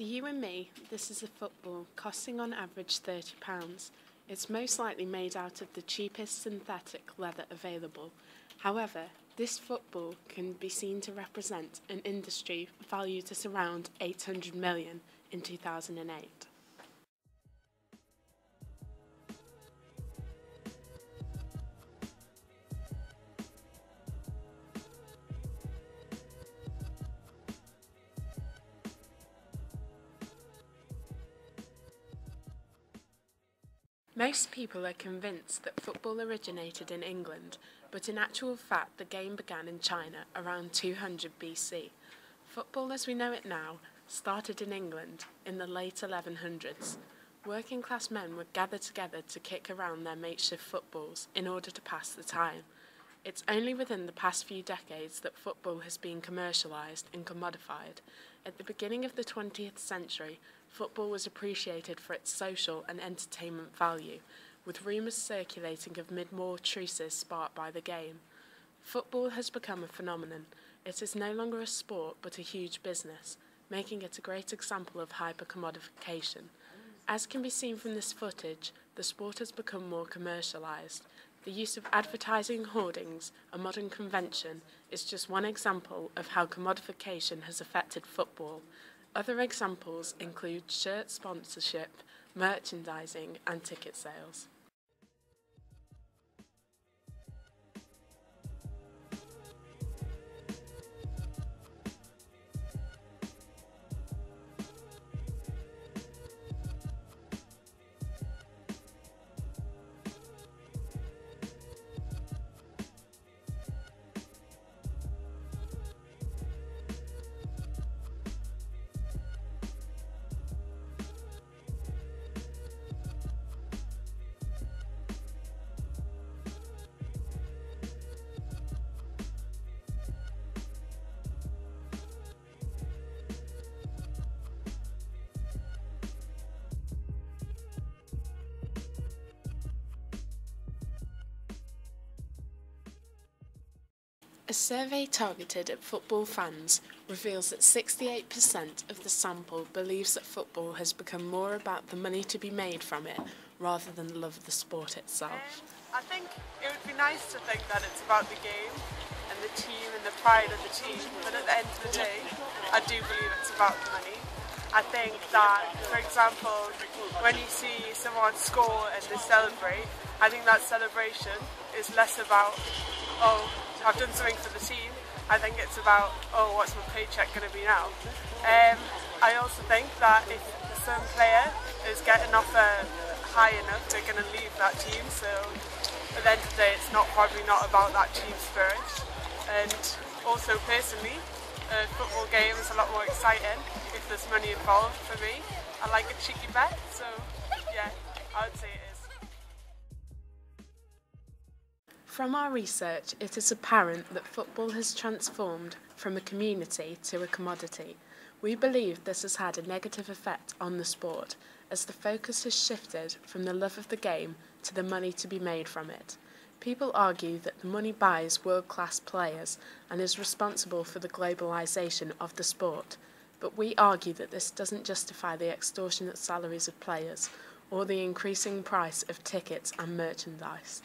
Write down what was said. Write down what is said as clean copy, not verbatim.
To you and me, this is a football costing on average £30. It's most likely made out of the cheapest synthetic leather available. However, this football can be seen to represent an industry valued at around 800 million in 2008. Most people are convinced that football originated in England, but in actual fact the game began in China around 200 BC. Football as we know it now started in England in the late 1100s. Working class men would gather together to kick around their makeshift footballs in order to pass the time. It's only within the past few decades that football has been commercialised and commodified. At the beginning of the 20th century, football was appreciated for its social and entertainment value, with rumours circulating of mid-war truces sparked by the game. Football has become a phenomenon. It is no longer a sport but a huge business, making it a great example of hyper-commodification. As can be seen from this footage, the sport has become more commercialised. The use of advertising hoardings, a modern convention, is just one example of how commodification has affected football. Other examples include shirt sponsorship, merchandising, and ticket sales. A survey targeted at football fans reveals that 68% of the sample believes that football has become more about the money to be made from it rather than the love of the sport itself. I think it would be nice to think that it's about the game and the team and the pride of the team, but at the end of the day, I do believe it's about the money. I think that, for example, when you see someone score and they celebrate, I think that celebration is less about, oh, I've done something for the team. I think it's about, oh, what's my paycheck going to be now? I also think that if some player is getting offer high enough, they're going to leave that team. So at the end of the day, it's probably not about that team spirit. And also personally, a football game is a lot more exciting if there's money involved for me. I like a cheeky bet, so yeah, I would say it is. From our research, it is apparent that football has transformed from a community to a commodity. We believe this has had a negative effect on the sport, as the focus has shifted from the love of the game to the money to be made from it. People argue that the money buys world-class players and is responsible for the globalisation of the sport, but we argue that this doesn't justify the extortionate salaries of players or the increasing price of tickets and merchandise.